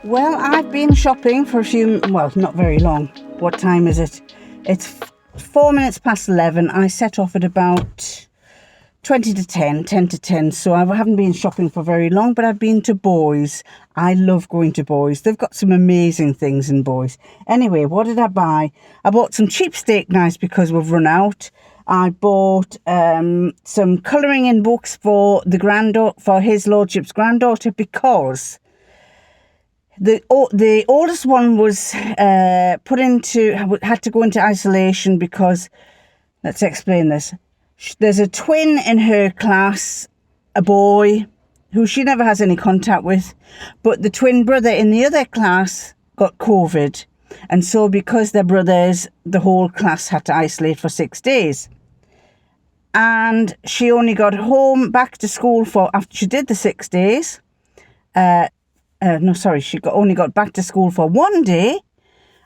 Well, I've been shopping for not very long. What time is it? It's 4 minutes past 11. I set off at about 10 to 10. So I haven't been shopping for very long, but I've been to Boys. I love going to Boys. They've got some amazing things in Boys. Anyway, what did I buy? I bought some cheap steak knives because we've run out. I bought some colouring in books for for his lordship's granddaughter because the oldest one was had to go into isolation because, let's explain this. There's a twin in her class, a boy, who she never has any contact with, but the twin brother in the other class got COVID. And so because they're brothers, the whole class had to isolate for 6 days. And she only got back to school after she did the 6 days. She only got back to school for 1 day.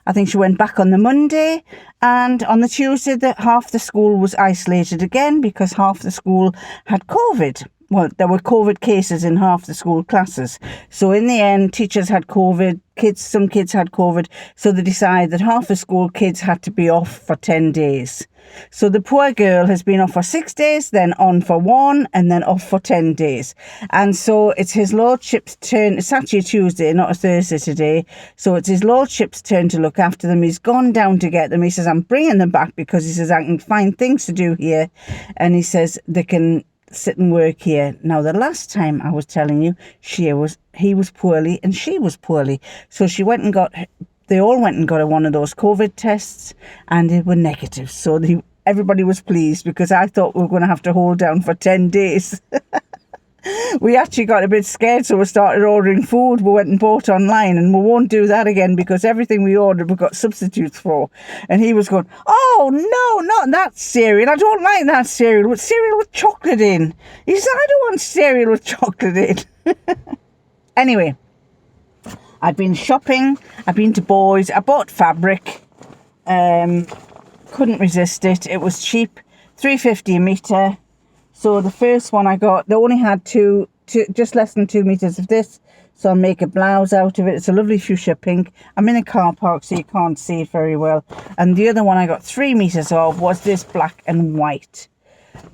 I think she went back on the Monday, and on the Tuesday, half the school was isolated again because half the school had COVID. Well, there were COVID cases in half the school classes. So in the end, teachers had COVID, some kids had COVID. So they decided that half the school kids had to be off for 10 days. So the poor girl has been off for 6 days, then on for 1, and then off for 10 days. And so it's his lordship's turn. It's actually a Tuesday, not a Thursday today. So it's his lordship's turn to look after them. He's gone down to get them. He says, I'm bringing them back because he says, I can find things to do here. And he says, they can sit and work here. Now, the last time I was telling you, he was poorly and she was poorly. So they all went and got one of those COVID tests and they were negative. So everybody was pleased because I thought we were going to have to hold down for 10 days. We actually got a bit scared, so we started ordering food. We went and bought online, and we won't do that again because everything we ordered we got substitutes for. And he was going, oh no, not that cereal. I don't like that cereal. With cereal with chocolate in. He said, I don't want cereal with chocolate in. Anyway, I've been shopping. I've been to Boys. I bought fabric. Couldn't resist it. It was cheap, $3.50 a metre. So the first one I got, they only had just less than 2 meters of this. So I'll make a blouse out of it. It's a lovely fuchsia pink. I'm in a car park, so you can't see it very well. And the other one I got 3 meters of was this black and white.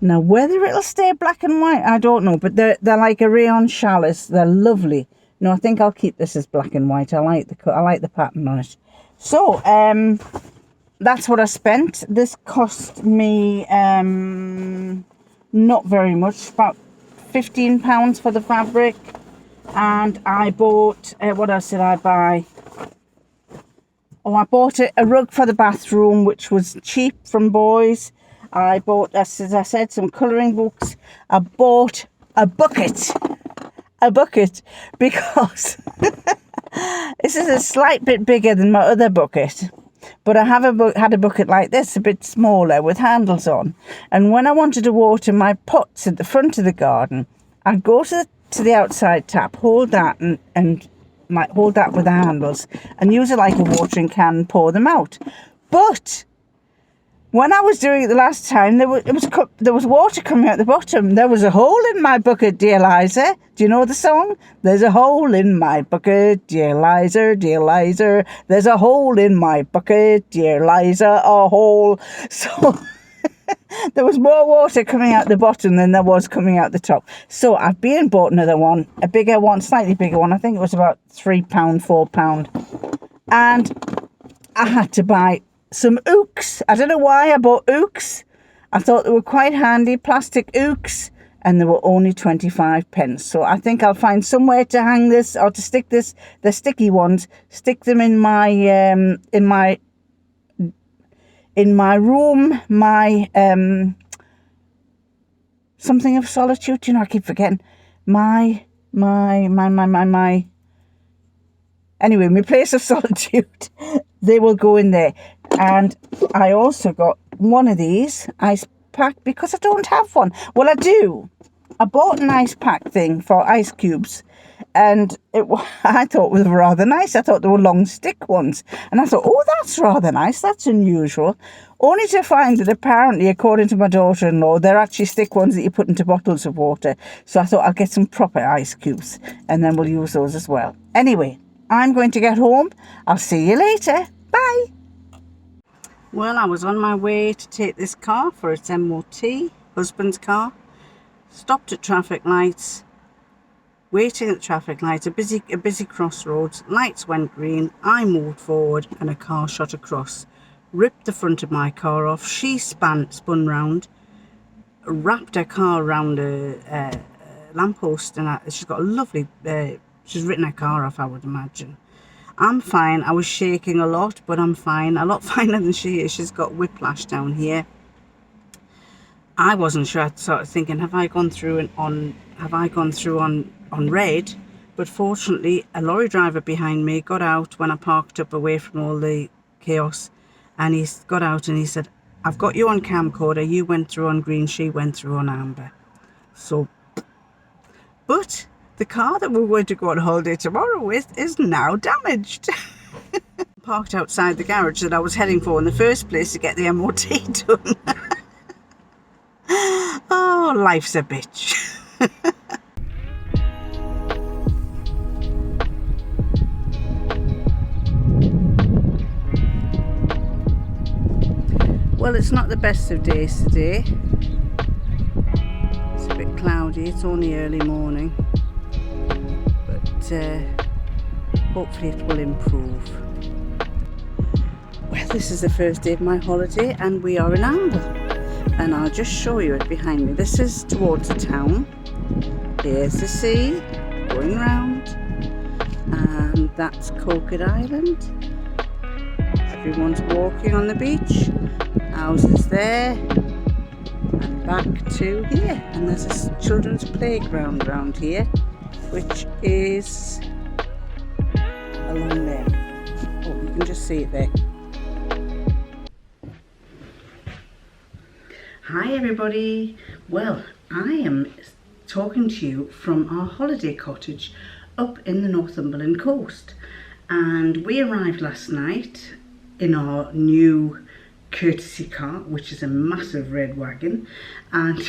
Now, whether it'll stay black and white, I don't know. But they're like a rayon chalice. They're lovely. No, I think I'll keep this as black and white. I like the pattern on it. So, that's what I spent. This cost me not very much, about £15 for the fabric. And I bought, what else did I buy? Oh, I bought a rug for the bathroom, which was cheap from Boys. I bought, as I said, some colouring books. I bought a bucket. A bucket because this is a slight bit bigger than my other bucket. But I have had a bucket like this, a bit smaller, with handles on. And when I wanted to water my pots at the front of the garden, I'd go to the outside tap, hold that and hold that with the handles, and use it like a watering can and pour them out. But when I was doing it the last time, there was water coming out the bottom. There was a hole in my bucket, dear Liza. Do you know the song? There's a hole in my bucket, dear Liza, dear Liza. There's a hole in my bucket, dear Liza, a hole. So there was more water coming out the bottom than there was coming out the top. So I've been and bought another one, a bigger one, slightly bigger one. I think it was about £3, £4. And I had to buy some ooks. I don't know why I bought ooks. I thought they were quite handy, plastic ooks, and they were only 25p. So I think I'll find somewhere to hang this or to stick this, the sticky ones, stick them in my room, my something of solitude. You know, I keep forgetting my anyway, my place of solitude. They will go in there. And I also got one of these ice pack because I don't have one. Well, I do. I bought an ice pack thing for ice cubes, and I thought it was rather nice. I thought they were long stick ones, and I thought, oh, that's rather nice. That's unusual. Only to find that apparently, according to my daughter-in-law, they're actually stick ones that you put into bottles of water. So I thought I'll get some proper ice cubes, and then we'll use those as well. Anyway, I'm going to get home. I'll see you later. Bye. Well, I was on my way to take this car for its MOT, husband's car. Stopped at traffic lights, waiting at the traffic lights, a busy crossroads. Lights went green, I moved forward and a car shot across. Ripped the front of my car off. She spun round, wrapped her car around a lamppost, and she's got a lovely, she's written her car off, I would imagine. I'm fine. I was shaking a lot, but I'm fine. A lot finer than she is. She's got whiplash down here. I wasn't sure. I started thinking, have I gone through on red? But fortunately, a lorry driver behind me got out when I parked up away from all the chaos, and he got out and he said, I've got you on camcorder. You went through on green. She went through on amber. So, but the car that we're going to go on holiday tomorrow with is now damaged. Parked outside the garage that I was heading for in the first place to get the MOT done. Oh, life's a bitch. Well, it's not the best of days today. It's a bit cloudy. It's only early morning. Hopefully it will improve. Well, this is the first day of my holiday and we are in Amber, and I'll just show you it behind me. This is towards the town. Here's the sea going round, and that's Coquet Island. Everyone's walking on the beach, houses there and back to here, and there's a children's playground around here, which is along there. Oh, you can just see it there. Hi everybody. Well, I am talking to you from our holiday cottage up in the Northumberland coast, and we arrived last night in our new courtesy car, which is a massive red wagon, and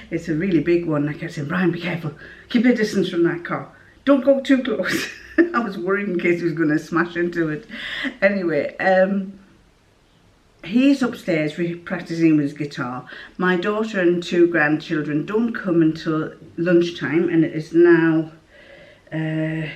it's a really big one. I kept saying, Brian, be careful, keep a distance from that car, don't go too close. I was worried in case he was going to smash into it. Anyway, he's upstairs practicing with his guitar. My daughter and 2 grandchildren don't come until lunchtime, and it is now 10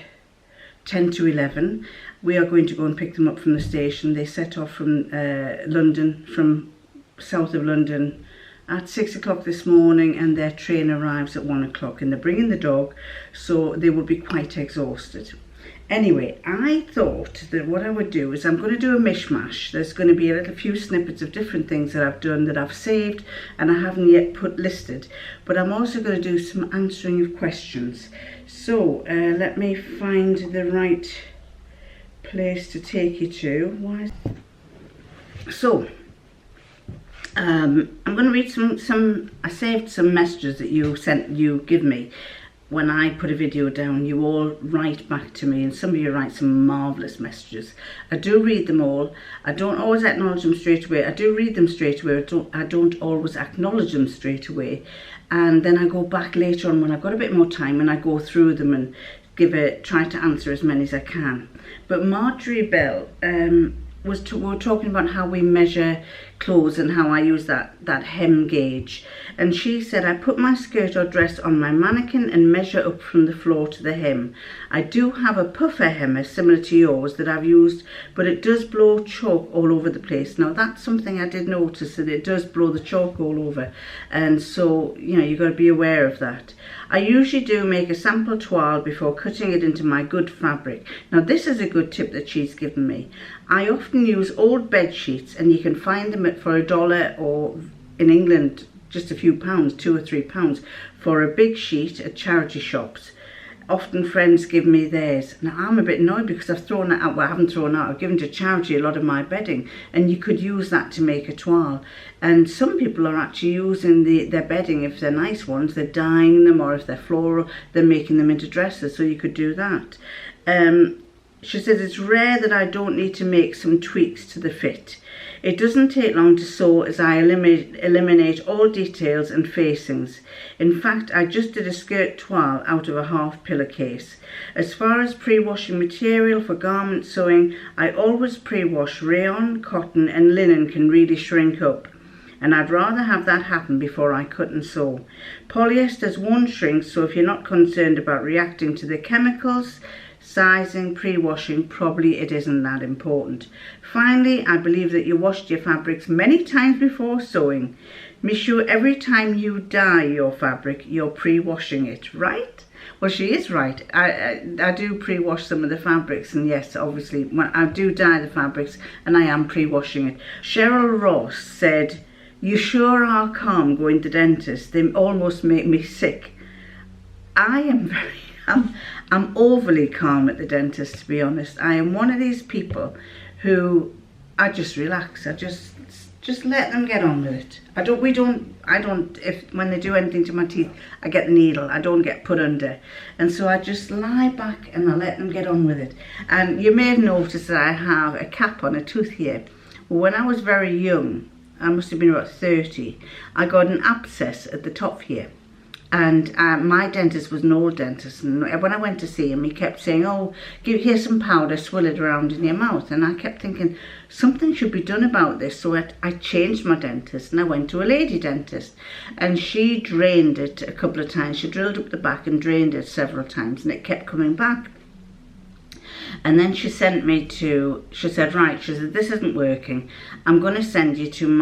to 11. We are going to go and pick them up from the station. They set off from London, from south of London, at 6 o'clock this morning, and their train arrives at 1 o'clock, and they're bringing the dog, so they will be quite exhausted. Anyway, I thought that what I would do is I'm going to do a mishmash. There's going to be a little few snippets of different things that I've done that I've saved and I haven't yet put listed. But I'm also going to do some answering of questions. So let me find the right place to take you to. So I'm going to read some. I saved some messages that you give me. When I put a video down, you all write back to me, and some of you write some marvellous messages. I do read them all. I don't always acknowledge them straight away. I do read them straight away. I don't always acknowledge them straight away. And then I go back later on when I've got a bit more time and I go through them and try to answer as many as I can. But Marjorie Bell, we were talking about how we measure clothes and how I use that hem gauge, and she said, I put my skirt or dress on my mannequin and measure up from the floor to the hem. I do have a puffer hemmer similar to yours that I've used, but it does blow chalk all over the place. Now that's something I did notice, that it does blow the chalk all over, and so you've got to be aware of that. I usually do make a sample toile before cutting it into my good fabric. Now this is a good tip that she's given me. I often use old bed sheets, and you can find them for $1, or in England just a few pounds, £2 or £3 for a big sheet at charity shops. Often friends give me theirs. Now I'm a bit annoyed because I've thrown it out. Well, I haven't thrown it out. I've given to charity a lot of my bedding, and you could use that to make a toile. And some people are actually using their bedding, if they're nice ones, they're dyeing them, or if they're floral, they're making them into dresses. So you could do that. She says it's rare that I don't need to make some tweaks to the fit. It doesn't take long to sew as I eliminate all details and facings. In fact, I just did a skirt toile out of a half pillowcase. As far as pre-washing material for garment sewing, I always pre-wash. Rayon, cotton and linen can really shrink up, and I'd rather have that happen before I cut and sew. Polyesters won't shrink, so if you're not concerned about reacting to the chemicals, sizing, pre-washing, probably it isn't that important. Finally, I believe that you washed your fabrics many times before sewing. Michou, every time you dye your fabric, you're pre-washing it, right? Well, she is right. I do pre-wash some of the fabrics, and yes, obviously, when I do dye the fabrics, and I am pre-washing it. Cheryl Ross said, you sure are calm going to the dentist. They almost make me sick. I am I'm overly calm at the dentist, to be honest. I am one of these people who I just relax. I just let them get on with it. I don't, if when they do anything to my teeth, I get the needle. I don't get put under. And so I just lie back and I let them get on with it. And you may have noticed that I have a cap on a tooth here. Well, when I was very young, I must have been about 30, I got an abscess at the top here. And my dentist was an old dentist, and when I went to see him, he kept saying, oh, here's some powder, swirl it around in your mouth. And I kept thinking, something should be done about this. So I changed my dentist, and I went to a lady dentist, and she drained it a couple of times. She drilled up the back and drained it several times, and it kept coming back. And then she sent me to, she said, this isn't working. I'm going to send you to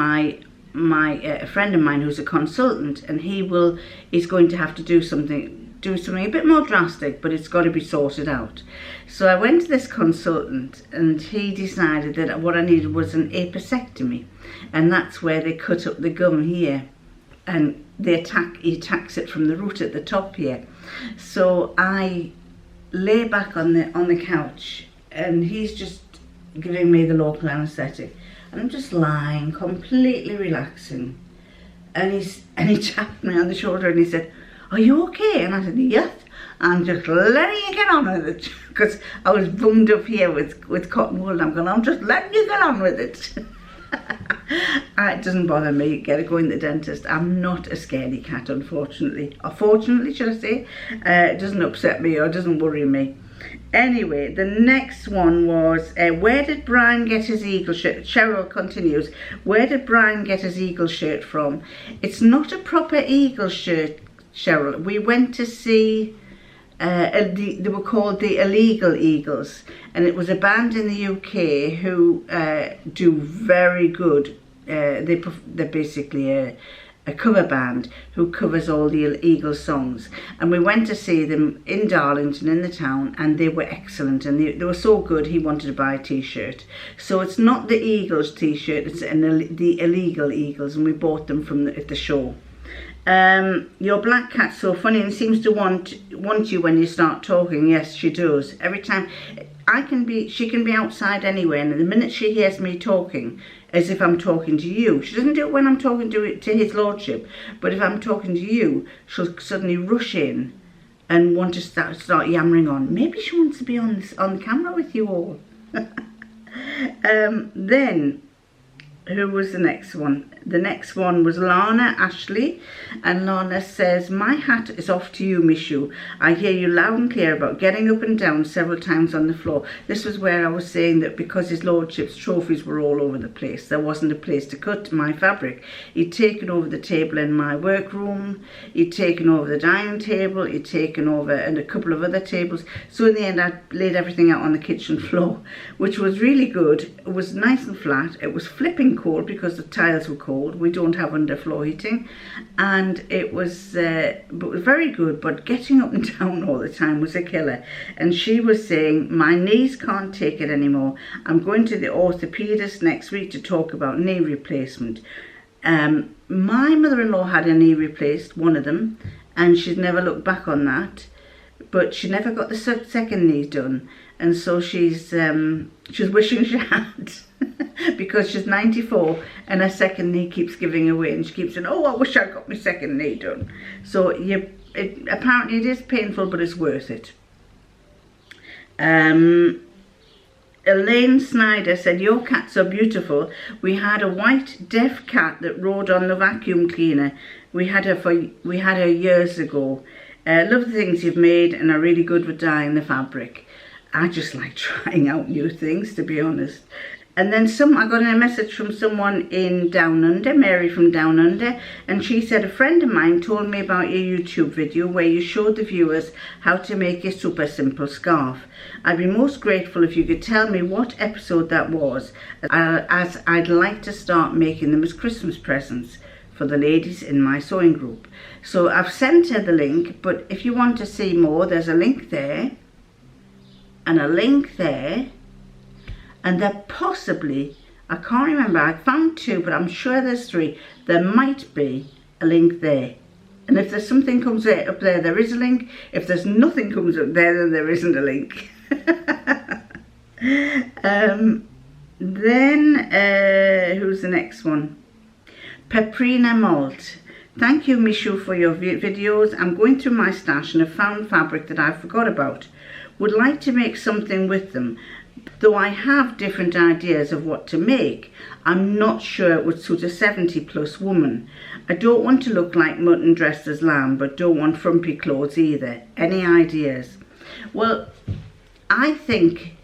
a friend of mine who's a consultant, and he's going to have to do something a bit more drastic, but it's got to be sorted out. So I went to this consultant, and he decided that what I needed was an apicectomy, and that's where they cut up the gum here, and he attacks it from the root at the top here. So I lay back on the couch, and he's just giving me the local anaesthetic. And I'm just lying, completely relaxing. And he tapped me on the shoulder and he said, are you okay? And I said, yes, I'm just letting you get on with it. Because I was bummed up here with cotton wool. I'm just letting you get on with it. It doesn't bother me going to the dentist. I'm not a scaredy cat, unfortunately. Or fortunately, should I say. It doesn't upset me or doesn't worry me. Anyway, the next one was, where did Brian get his eagle shirt? Cheryl continues, where did Brian get his eagle shirt from? It's not a proper eagle shirt, Cheryl. We went to see, they were called the Illegal Eagles, and it was a band in the UK who do very good. They're basically a cover band who covers all the Eagles songs, and we went to see them in Darlington in the town, and they were excellent, and they were so good he wanted to buy a t-shirt. So it's not the Eagles t-shirt, it's the illegal Eagles, and we bought them from at the show. Your black cat's so funny and seems to want you when you start talking. Yes, she does. Every time she can be outside anywhere, and the minute she hears me talking, as if I'm talking to you, she doesn't do it when I'm talking to his lordship, but if I'm talking to you, she'll suddenly rush in and want to start yammering on. Maybe she wants to be on the camera with you all. Then, who was the next one? The next one was Lana Ashley, and Lana says, my hat is off to you, Michou. I hear you loud and clear about getting up and down several times on the floor. This was where I was saying that because his lordship's trophies were all over the place, there wasn't a place to cut my fabric. He'd taken over the table in my workroom, he'd taken over the dining table, he'd taken over and a couple of other tables. So in the end, I laid everything out on the kitchen floor, which was really good. It was nice and flat. It was flipping cold because the tiles were cold. We don't have underfloor heating, and it was very good, but getting up and down all the time was a killer. And she was saying, my knees can't take it anymore. I'm going to the orthopedist next week to talk about knee replacement. My mother-in-law had a knee replaced, one of them, and she's never looked back on that, but she never got the second knee done, and so she's wishing she had. Because she's 94 and her second knee keeps giving away, and she keeps saying, oh, I wish I got my second knee done. So apparently it is painful, but it's worth it. Elaine Snyder said, your cats are beautiful. We had a white deaf cat that rode on the vacuum cleaner. We had her years ago. Love the things you've made and are really good with dyeing the fabric. I just like trying out new things, to be honest. And then I got a message from someone in Down Under, Mary from Down Under, and she said, a friend of mine told me about your YouTube video where you showed the viewers how to make a super simple scarf. I'd be most grateful if you could tell me what episode that was, as I'd like to start making them as Christmas presents for the ladies in my sewing group. So I've sent her the link, but if you want to see more, there's a link there, and a link there, and there possibly, I can't remember, I found 2, but I'm sure there's 3. There might be a link there. And if there's something comes up there, there is a link. If there's nothing comes up there, then there isn't a link. Who's the next one? Paprina Malt. Thank you, Michou, for your videos. I'm going through my stash and have found fabric that I forgot about. Would like to make something with them. Though I have different ideas of what to make, I'm not sure it would suit a 70-plus woman. I don't want to look like mutton dressed as lamb, but don't want frumpy clothes either. Any ideas? Well, I think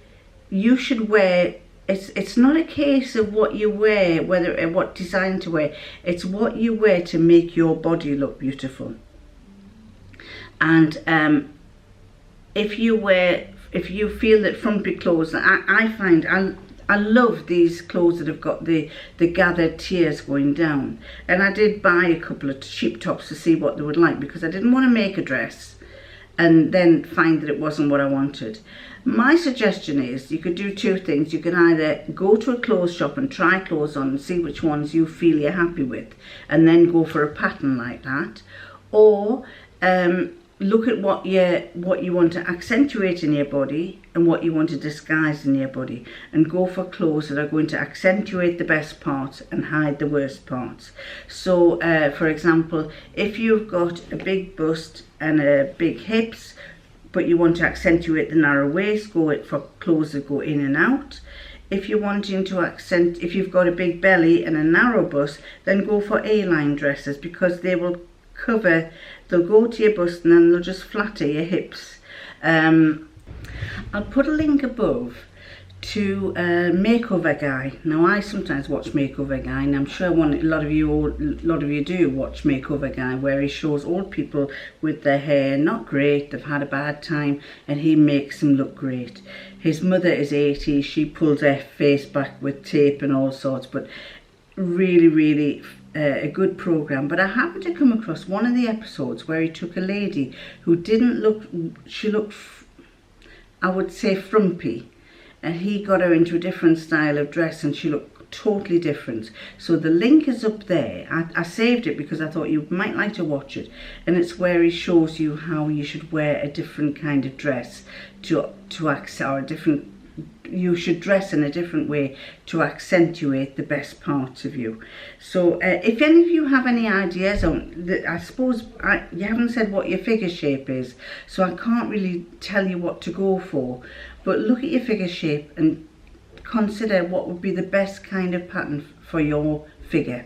you should wear, it's not a case of what you wear, what design to wear. It's what you wear to make your body look beautiful. And if you feel that frumpy clothes, I find I love these clothes that have got the gathered tiers going down. And I did buy a couple of cheap tops to see what they would like, because I didn't want to make a dress and then find that it wasn't what I wanted. My suggestion is you could do 2 things. You can either go to a clothes shop and try clothes on and see which ones you feel you're happy with, and then go for a pattern like that, or look at what you want to accentuate in your body and what you want to disguise in your body, and go for clothes that are going to accentuate the best parts and hide the worst parts. So for example, if you've got a big bust and big hips, but you want to accentuate the narrow waist, go for clothes that go in and out. If you're wanting to if you've got a big belly and a narrow bust, then go for A-line dresses, because they will they'll go to your bust and then they'll just flatter your hips. I'll put a link above to Makeover Guy. Now, I sometimes watch Makeover Guy, and I'm sure a lot of you do watch Makeover Guy, where he shows old people with their hair not great, they've had a bad time, and he makes them look great. His mother is 80, she pulls her face back with tape and all sorts, but really, really a good program, but I happened to come across one of the episodes where he took a lady who didn't look, she looked, I would say, frumpy, and he got her into a different style of dress and she looked totally different. So the link is up there. I saved it because I thought you might like to watch it, and it's where he shows you how you should wear a different kind of dress to accent, or a different, you should dress in a different way to accentuate the best parts of you. So if any of you have any ideas on, I suppose you haven't said what your figure shape is, so I can't really tell you what to go for, but look at your figure shape and consider what would be the best kind of pattern for your figure.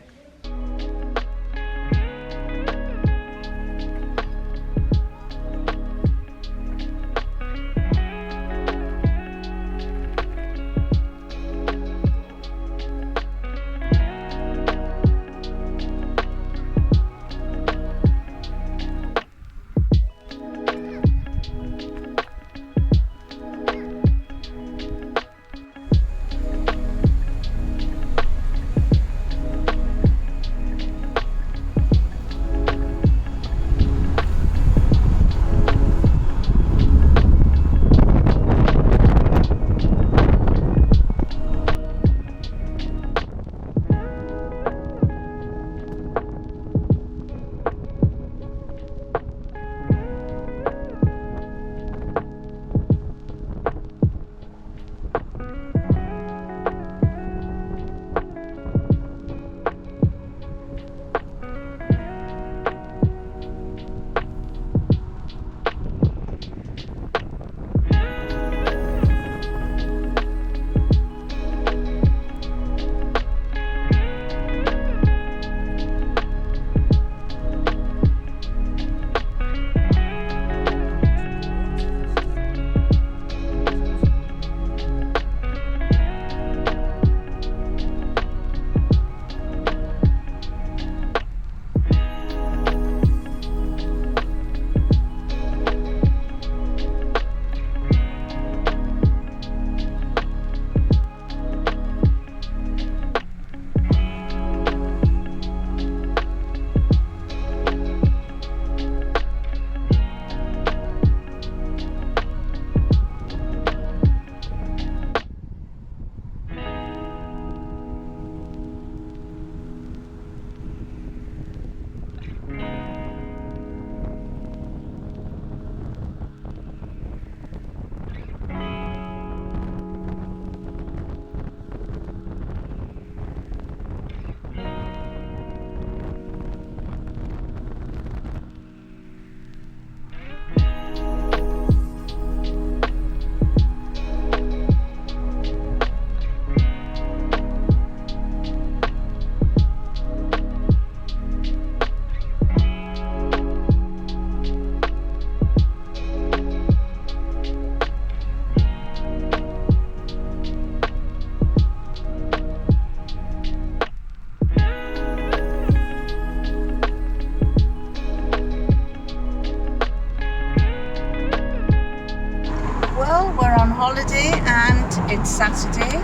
Holiday and it's Saturday.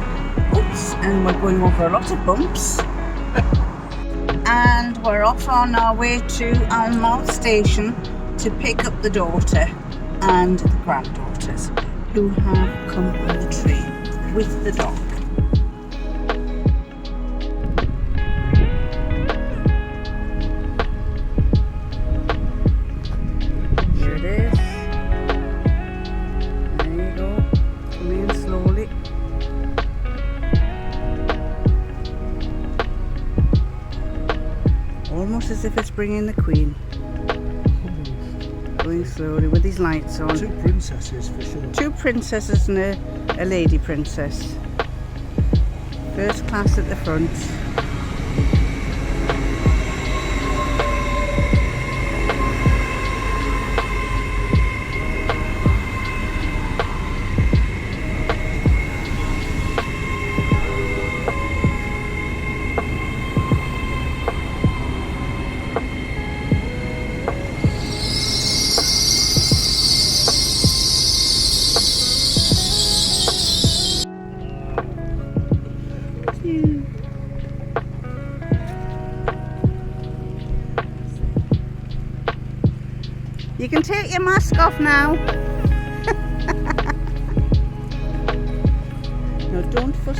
Oops, and we're going over a lot of bumps. And we're off on our way to Almouth station to pick up the daughter and the granddaughters who have come on the train with the dog. Here it is. There you go. Come in slowly. Almost as if it's bringing the Queen. Going slowly with these lights on. Two princesses for sure. Two princesses and a lady princess. First class at the front. You can take your mask off now. No, don't fuss.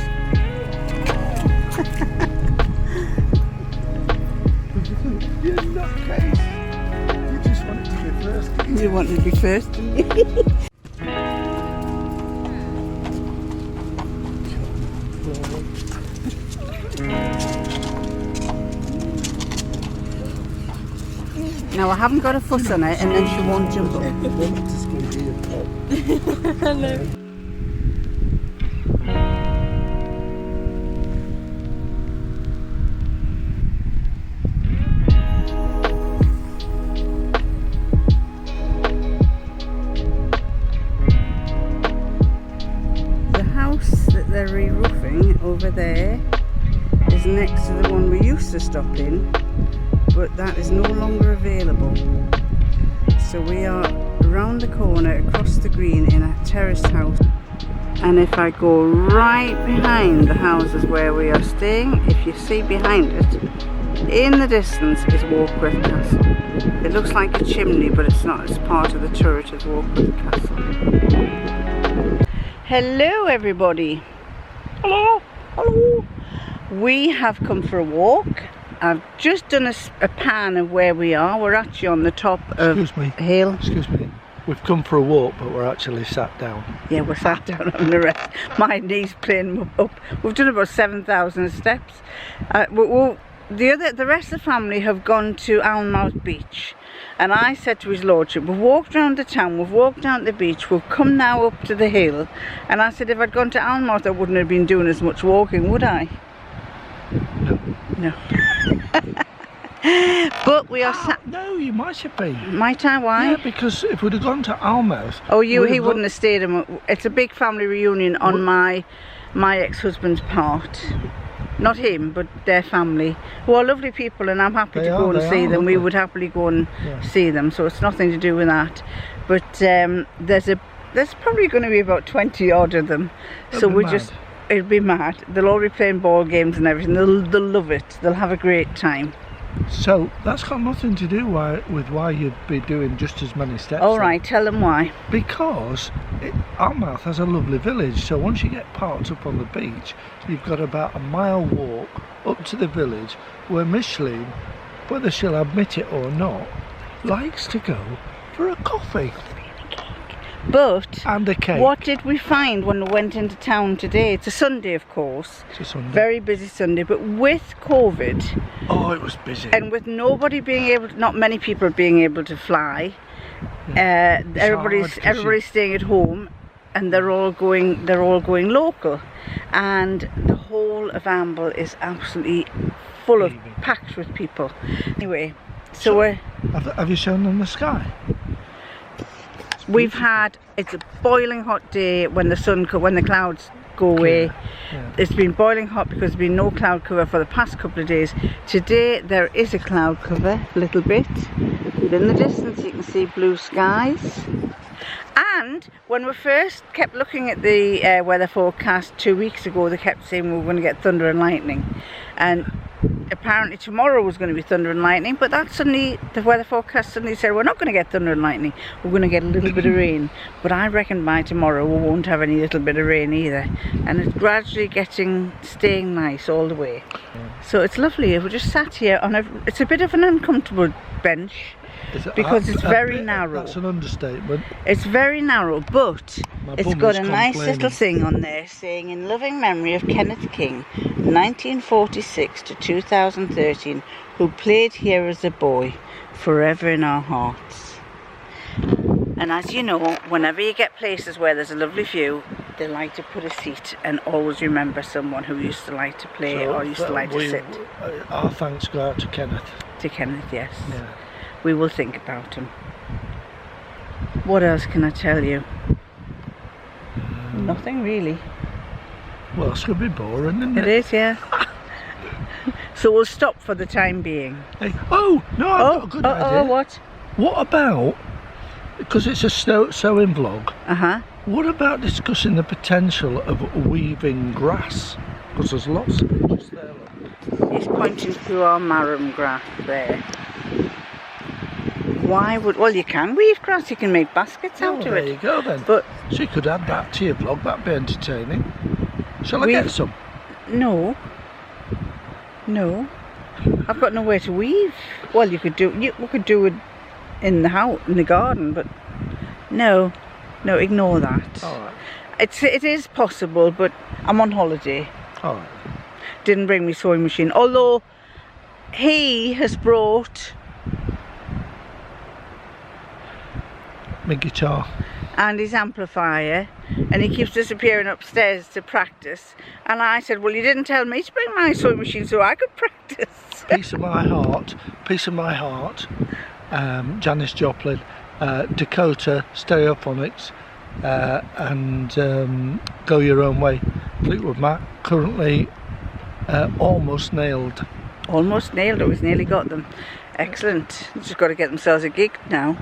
You're nutcase. You just wanted to be first. You wanted to be first, didn't you? Now I haven't got a fuss on it, and then she won't jump up. Hello. The house that they're re-roofing over there is next to the one we used to stop in, but that is no longer available. So we are around the corner across the green in a terraced house, and if I go right behind the houses where we are staying, if you see behind it in the distance is Warkworth Castle. It looks like a chimney, but it's not. It's part of the turret of Warkworth Castle. Hello everybody. Hello. Hello. We have come for a walk. I've just done a pan of where we are. We're actually on the top of a hill. Excuse me. We've come for a walk, but we're actually sat down. Yeah, we're sat down on the rest. My knees playing up. We've done about 7,000 steps. The rest of the family have gone to Alnmouth Beach. And I said to his lordship, we've walked around the town, we've walked down the beach, we've come now up to the hill. And I said, if I'd gone to Alnmouth, I wouldn't have been doing as much walking, would I? No. No. But we are sat. No, you might have been. Might I? Why? Yeah, because if we'd have gone to Alnmouth. Oh, he wouldn't have stayed. It's a big family reunion on my ex-husband's part. Not him, but their family, who are lovely people, and I'm happy to go and see them. We would happily go and see them, so it's nothing to do with that. But there's probably going to be about 20 odd of them. So we just. It'll be mad. They'll all be playing ball games and everything. They'll love it. They'll have a great time. So that's got nothing to do with why you'd be doing just as many steps. All right, tell them why. Because Alnmouth has a lovely village. So once you get parked up on the beach, you've got about a mile walk up to the village where Micheline, whether she'll admit it or not, likes to go for a coffee. But and a cake. What did we find when we went into town today? It's a Sunday, of course. It's a Sunday. Very busy Sunday, but with COVID. Oh, it was busy. And with nobody being able to, not many people being able to fly. Yeah. Everybody's staying at home, and they're all going local, and the whole of Amble is absolutely full of packed with people. Anyway, so we're. Have you shown them the sky? It's a boiling hot day when the clouds go away. Yeah. It's been boiling hot because there's been no cloud cover for the past couple of days. Today there is a cloud cover, a little bit. And in the distance you can see blue skies. And when we first kept looking at the weather forecast 2 weeks ago, they kept saying we were going to get thunder and lightning. And apparently tomorrow was going to be thunder and lightning, but the weather forecast suddenly said we're not going to get thunder and lightning, we're going to get a little bit of rain. But I reckon by tomorrow we won't have any little bit of rain either, and it's gradually staying nice all the way. So it's lovely. We're just sat here on it's a bit of an uncomfortable bench because it's very narrow. That's an understatement. It's very narrow, but it's got a nice little thing on there saying in loving memory of Kenneth King, 1946 to 2013, who played here as a boy, forever in our hearts. And as you know, whenever you get places where there's a lovely view, they like to put a seat and always remember someone who used to like to play or used to like to sit. Our thanks go out to Kenneth. To Kenneth, yes. Yeah. We will think about him. What else can I tell you? Nothing really. Well, it's going to be boring, isn't it? It is, yeah. So we'll stop for the time being. Hey, I've got a good idea. What? What about, because it's a sewing vlog, what about discussing the potential of weaving grass? Because there's lots of it just there. Look. He's pointing to our marram grass there. Why would... Well, you can weave grass. You can make baskets out of there it. you go then. But So you could add that to your vlog. That'd be entertaining. Shall I get some? no. No. I've got nowhere to weave. Well, we could do it in the house, in the garden, but no, ignore that. All right. It is possible, but I'm on holiday. All right. Didn't bring me sewing machine, although he has brought My guitar. and his amplifier, and he keeps disappearing upstairs to practice. And I said, well, you didn't tell me to bring my sewing machine so I could practice. Piece of my heart. Janis Joplin, Dakota, Stereophonics, and Go Your Own Way. Fleetwood Mac, currently almost nailed. Almost nailed it. We've nearly got them. Excellent. They've just got to get themselves a gig now.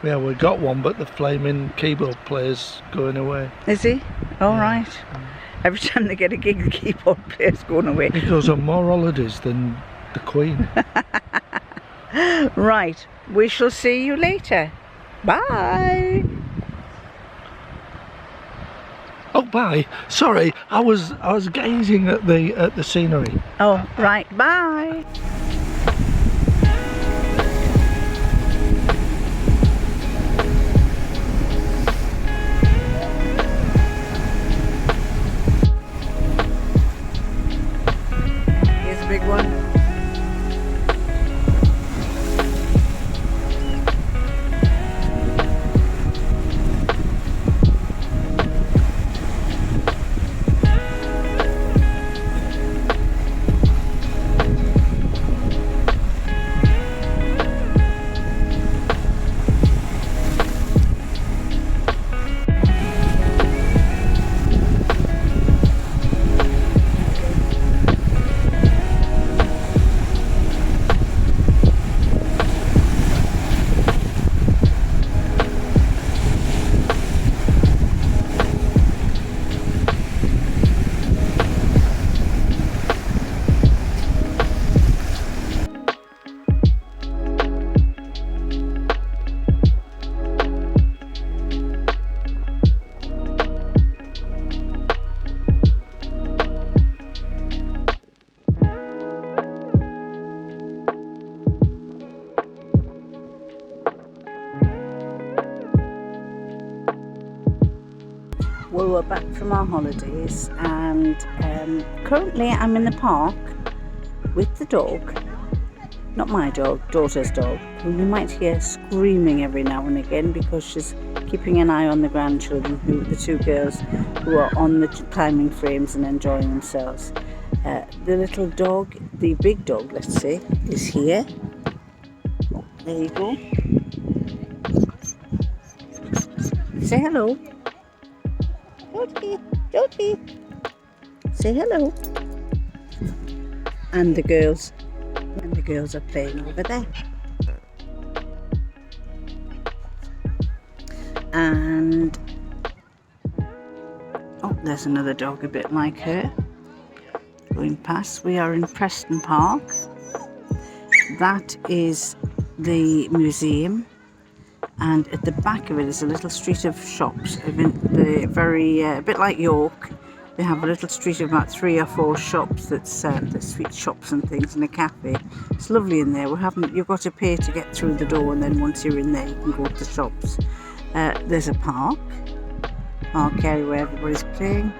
Yeah, we got one, but the flaming keyboard player's going away. Is he? All right. Every time they get a gig, the keyboard player's going away. He goes on more holidays than the Queen. Right. We shall see you later. Bye. Oh, bye. Sorry, I was gazing at the scenery. Oh, right. Bye. Here's a big one. Well, we're back from our holidays, and currently I'm in the park with the dog. Not my dog, daughter's dog, who you might hear screaming every now and again because she's keeping an eye on the grandchildren, the two girls who are on the climbing frames and enjoying themselves. The little dog, the big dog, let's say, is here. There you go. Say hello. Georgie, say hello. And the girls are playing over there. And oh, there's another dog a bit like her going past. We are in Preston Park. That is the museum. And at the back of it is a little street of shops. A bit like York. They have a little street of about 3 or 4 shops that's the sweet shops and things, and a cafe. It's lovely in there. You've got to pay to get through the door, and then once you're in there, you can go to the shops. There's a park area where everybody's playing,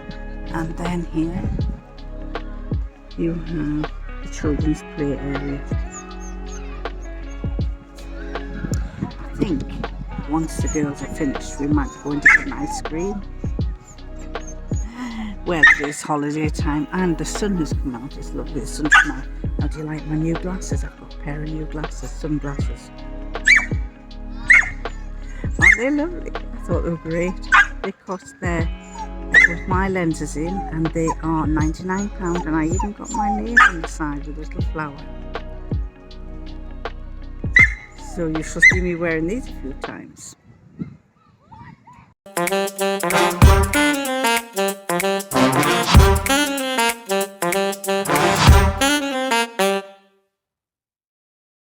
and then here you have the children's play area. I think once the girls are finished, we might go and get an ice cream. Well, it is holiday time and the sun has come out. It's lovely, the sun's come out. How do you like my new glasses? I've got a pair of new glasses, sunglasses. Aren't they lovely? I thought they were great. They cost with my lenses in, and they are £99, and I even got my name on the side with a little flower. So you shall see me wearing these a few times.